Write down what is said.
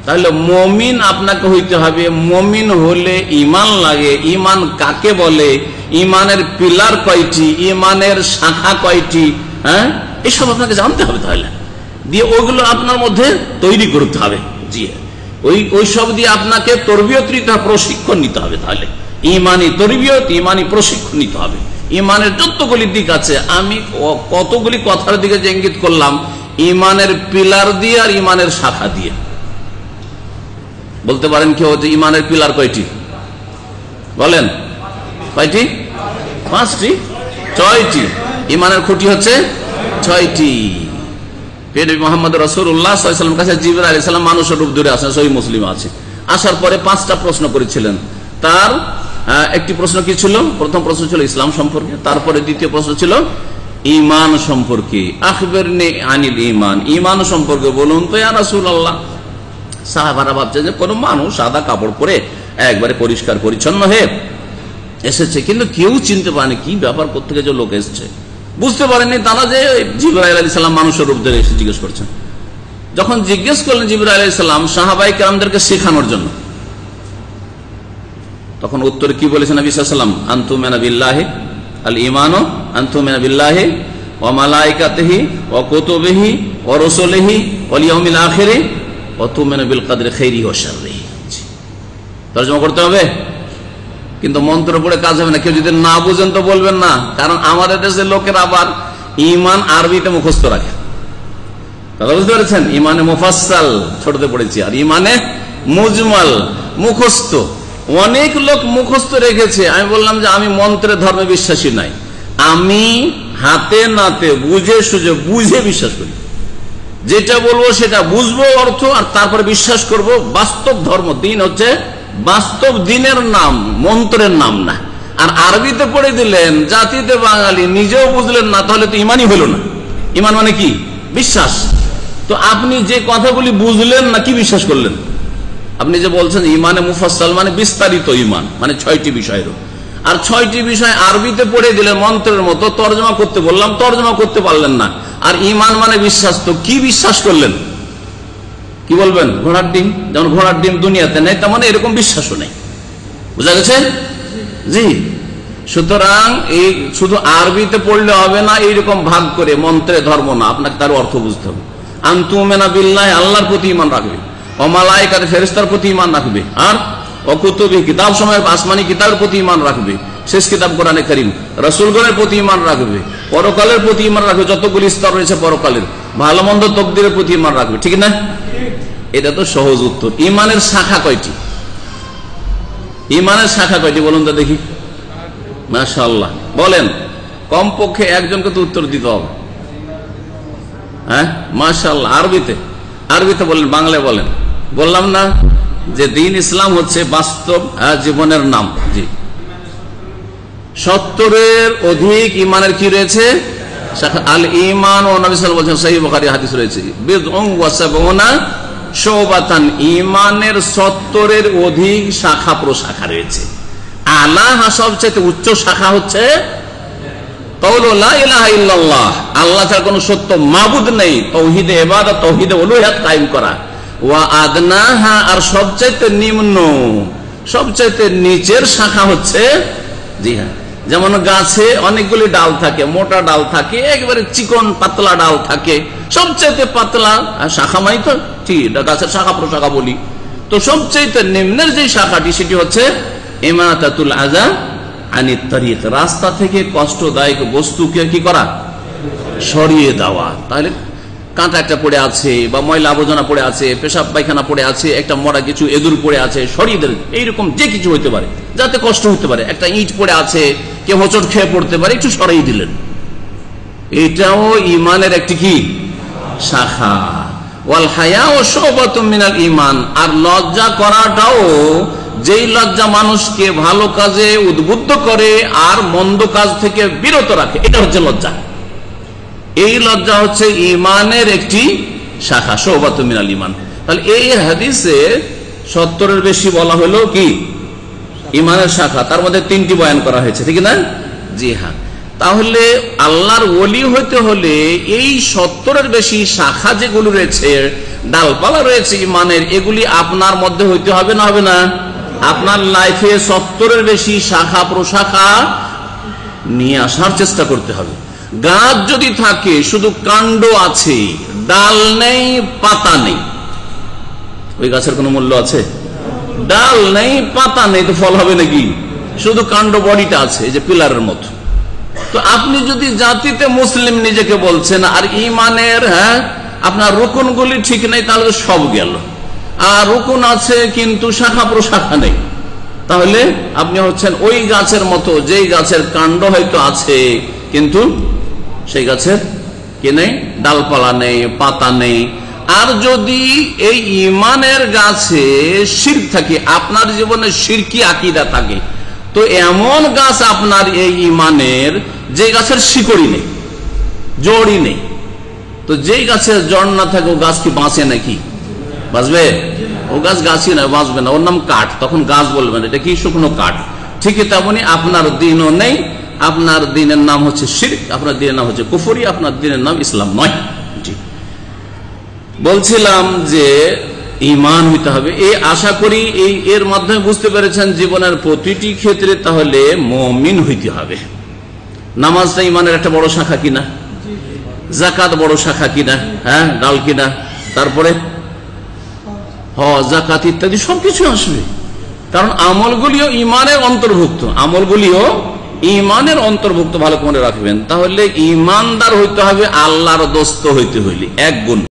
তাহলে মমিন আপনাকে হইতে হবে। মমিন হলে ইমান লাগে। ইমান কাকে বলে, ইমানের পিলার কয়টি, ইমানের শাখা কয়টি, হ্যাঁ, এসব আপনাকে জানতে হবে। তাহলে দিয়ে ওগুলো আপনার মধ্যে তৈরি করতে হবে। জি, ওই সব দিয়ে আপনাকে তরবিয়ত নিতে হবে, প্রশিক্ষণ নিতে হবে। তাহলে ইমানি তরবিয়ত, ইমানি প্রশিক্ষণ নিতে হবে। ইমানের যতগুলি দিক আছে, আমি কতগুলি কথার দিকে যে ইঙ্গিত করলাম, ইমানের পিলার দিয়ে আর ইমানের শাখা দিয়ে। বলতে পারেন কেউ যে ইমানের পিলার কয়টি? বলেন কয়টি? 5টি, 6টি। ইমানের খুঁটি হচ্ছে 6টি। মোহাম্মদ রাসূলুল্লাহ সাল্লাল্লাহু আলাইহি ওয়াসাল্লামের কাছে জিবরাইল আলাইহিস সালাম মানুষের রূপ ধরে আসেন, সহিহ মুসলিম আছে। আসার পরে 5টা প্রশ্ন করেছিলেন। তার একটি প্রশ্ন কি ছিল? প্রথম প্রশ্ন ছিল ইসলাম সম্পর্কে, তারপরে দ্বিতীয় প্রশ্ন ছিল ঈমান সম্পর্কে। আখবিরনি আনিল ঈমান, ঈমান সম্পর্কে বলুন তো ইয়া রাসূলুল্লাহ। সাহাবারা ভাবছে যে কোন মানুষ সাদা কাপড় পরে একবারে পরিষ্কার পরিচ্ছন্ন হয়ে এসেছে, কিন্তু কেউ চিনতে পারেনি কি ব্যাপার, কোত্থেকে যে লোক এসেছে বুঝতে পারেনি তারা, যে জিবরাইল আলাইহিস সালাম মানুষের রূপ ধরে এসে জিজ্ঞেস করছেন। যখন জিজ্ঞেস করলেন জিবরাইল আলাইহিস সালাম সাহাবায়ে কেরামদেরকে শেখানোর জন্য, তখন উত্তরে কি বলেছেন নবী সাল্লাল্লাহু আলাইহি ওয়াসাল্লাম? আনতুমিনা বিল্লাহি আল ঈমানু আনতুমিনা বিল্লাহি ওয়া মালাইকাতিহি ওয়া কুতুবিহি ওয়া রাসূলিহি ওয়াল ইয়াউমিল আখিরি ওয়া তুমিনা বিল কদরি খাইরিহি ওয়া শাররিহি। তরজমা করতে হবে, কিন্তু মন্ত্র পড়ে কাজ হবে না। কেউ যদি না বুঝেন তো বলবেন না, কারণ আমাদের দেশের লোকের আবার ঈমান আরবিতে মুখস্থ রাখে। কথা বুঝতে পেরেছেন? ঈমানে মুফাসসাল ছোটতে পড়েছি, আর ঈমানে মুজমাল মুখস্থ। অনেক লোক মুখস্থ রেখেছে। আমি বললাম যে আমি মন্ত্রের ধর্মে বিশ্বাসী নাই, আমি হাতে নাতে বুঝে সুঝে বুঝে বিশ্বাস করি। যেটা বলবো সেটা বুঝবো অর্থ, আর তারপরে বিশ্বাস করব। বাস্তব ধর্ম দিন হচ্ছে বাস্তব দিনের নাম, মন্ত্রের নাম না। আর আরবিতে পড়ে দিলেন, জাতিতে বাঙালি, নিজেও বুঝলেন না, তাহলে তো ইমানই হলো না। ইমান মানে কি? বিশ্বাস। তো আপনি যে কথাগুলি বুঝলেন না, কি বিশ্বাস করলেন? আপনি যে বলছেন ইমানে মুফাসসাল মানে বিস্তারিত ইমান, মানে 6টি বিষয়ের, আর 6টি বিষয় আরবিতে পড়ে দিলেন মন্ত্রের মতো। তর্জমা করতে বললাম, তর্জমা করতে পারলেন না। আর ইমান মানে বিশ্বাস, তো কি বিশ্বাস করলেন? কি বলবেন? ঘোড়ার ডিম। যেমন ঘোড়ার ডিম দুনিয়াতে নেই, তেমন এরকম বিশ্বাসও নেই। বুঝা গেছে? জি। সুতরাং এই শুধু আরবিতে পড়লে হবে না, এইরকম ভাগ করে মন্ত্রে ধর্ম না, আপনাকে তার অর্থ বুঝতে হবে। আনতুমিনা বিল্লাহি, আল্লাহর প্রতি ঈমান রাখবে, ওয়া মালাইকাতিহি, ফেরেশতার প্রতি ঈমান রাখবে, আর ওয়া কুতুবিহি, কিতাব সময় আসমানি কিতাবের প্রতি ঈমান রাখবে, শেষ কিতাব কোরআনে কারীম, রাসূলগণের প্রতি ঈমান রাখবে, পরকালের প্রতি ঈমান রাখবে, যতগুলি স্তর রয়েছে পরকালের, ভালো মন্দ তকদিরের প্রতি ঈমান রাখবে। ঠিক না? এটা তো সহজ উত্তর। ঈমানের শাখা কয়টি? ঈমানের শাখা কয়টি বলুন তো দেখি। মাশাআল্লাহ, বলেন। কমপক্ষে একজনকে তো উত্তর দিতে হবে। হ্যাঁ, মাশাআল্লাহ। আরবিতে? আরবিতে বলেন, বাংলায় বলেন। বললাম না যে দিন ইসলাম হচ্ছে বাস্তব জীবনের নাম। জি। 70-এর অধিক ইমানের কি রয়েছে? আল ঈমান, ও নবী সাল্লাল্লাহু আলাইহি ওয়াসাল্লাম বলেছেন, সহিহ বুখারী হাদিস রয়েছে, বিদউন ওয়া সাবউনা শুবাতান, ঈমানের 70-এর অধিক শাখা প্রশাখা রয়েছে। আলাহা, সবচেয়ে উচ্চ শাখা হচ্ছে কাউলু লা ইলাহা ইল্লাল্লাহ, আল্লাহ ছাড়া কোনো সত্য মাবুদ নেই, তাওহীদে ইবাদত, তাওহীদে উলুহিয়াত কায়েম করা। ওয়া আদনাহা, আর সবচেয়ে নিম্ন, সবচেয়ে নিচের শাখা হচ্ছে, জি হ্যাঁ, যেমন গাছে অনেকগুলি ডাল থাকে, মোটা ডাল থাকে, একেবারে চিকন পাতলা ডাল থাকে। সবচেয়ে পাতলা শাখা মানে তো ঠিক গাছের শাখা প্রশাখা বলি। তো সবচেয়ে নিম্নের যে শাখাটি সেটি হচ্ছে ইমাতাতুল আযা আনিত তারিক, রাস্তা থেকে কষ্টদায়ক বস্তুকে কি করা? সরিয়ে দেওয়া। তাহলে কাঁটা একটা পড়ে আছে, বা ময়লা আবর্জনা পড়ে আছে, পেশাব পায়খানা পড়ে আছে, একটা মরা কিছু এদুর পড়ে আছে, সরিয়ে দেন। এইরকম যে কিছু হতে পারে যাতে কষ্ট হতে পারে, একটা ইট পড়ে আছে, কেউ হোঁচট খেয়ে পড়তে পারে, একটু সরিয়ে দিলেন। এটাও ইমানের একটি কি শাখা। ওয়াল হায়াউ শুবাতুম মিনাল ঈমান, আর লজ্জা করাটাও, যেই লজ্জা মানুষকে ভালো কাজে উদ্বুদ্ধ করে আর মন্দ কাজ থেকে বিরত রাখে, এটা হচ্ছে লজ্জা। এই লজ্জা হচ্ছে ঈমানের একটি শাখা, শুবাতুম মিনাল ঈমান। তাহলে এই হাদিসে 70-এর বেশি বলা হলো কি ঈমানের শাখা, তার মধ্যে 3টি বয়ান করা হয়েছে, ঠিক না? জি হ্যাঁ। তাহলে আল্লাহর ওলি হইতে হলে এই 70-এর বেশি শাখা যেগুলো রয়েছে, ডালপালা রয়েছে ইমানের, এগুলি আপনার মধ্যে হইতে হবে না হবে না? আপনার লাইফে 70-এর বেশি শাখা প্রশাখা নিয়ে আসার চেষ্টা করতে হবে। গাছ যদি থাকে শুধু কাণ্ড আছে, ডাল নেই, পাতা নেই, ওই গাছের কোনো মূল্য আছে? ডাল নেই, পাতা নেই, তো ফল হবে নাকি? শুধু কাণ্ড, বডিটা আছে, এই যে পিলারের মতো। তো আপনি যদি জাতিতে মুসলিম নিজেকে বলছেন আর ইমানের আপনার রুকুনগুলি ঠিক নেই, তাহলে সব গেল। আর রুকুন আছে কিন্তু শাখা প্রশাখা নেই, তাহলে আপনি হচ্ছেন ওই গাছের মতো, যেই গাছের কাণ্ড হয়তো আছে কিন্তু সেই গাছের কি নেই? ডালপালা নেই, পাতা নেই। আর যদি এই ইমানের গাছে শিরক থাকে, আপনার জীবনে শিরকি আকীদা থাকে, তো এমন গাছ আপনার এই ইমানের যে গাছের শিকড়ই নেই, জড়ই নেই, তো যেই গাছের জড় না থাকে ও গাছ কি বাঁচে নাকি? বাঁচবে? ও গাছ গাছই না, বাঁচবে না, ওর নাম কাঠ, তখন গাছ বলবেন এটা কি? শুকনো কাঠ। ঠিকই তেমনি আপনার দিনও নেই, আপনার দিনের নাম হচ্ছে শিরক, আপনার দিনের নাম হচ্ছে কুফরি, আপনার দিনের নাম ইসলাম নয়। বলছিলাম যে ঈমান হইতে হবে, এই আশা করি এর মাধ্যমে বুঝতে পেরেছেন জীবনের প্রতিটি ক্ষেত্রে তাহলে মুমিন হইতে হবে। নামাজটা ঈমানের একটা বড় শাখা কিনা? যাকাত বড় শাখা কিনা? ডাল কিনা? তারপরে হজ, যাকাত ইত্যাদি সবকিছু আসবে, কারণ আমলগুলিও ঈমানের অন্তর্ভুক্ত, আমলগুলিও ঈমানের অন্তর্ভুক্ত। ভালো করে রাখবেন। তাহলে ঈমানদার হইতে হবে, আল্লাহর দোস্ত হইতে হইলে এক গুণ।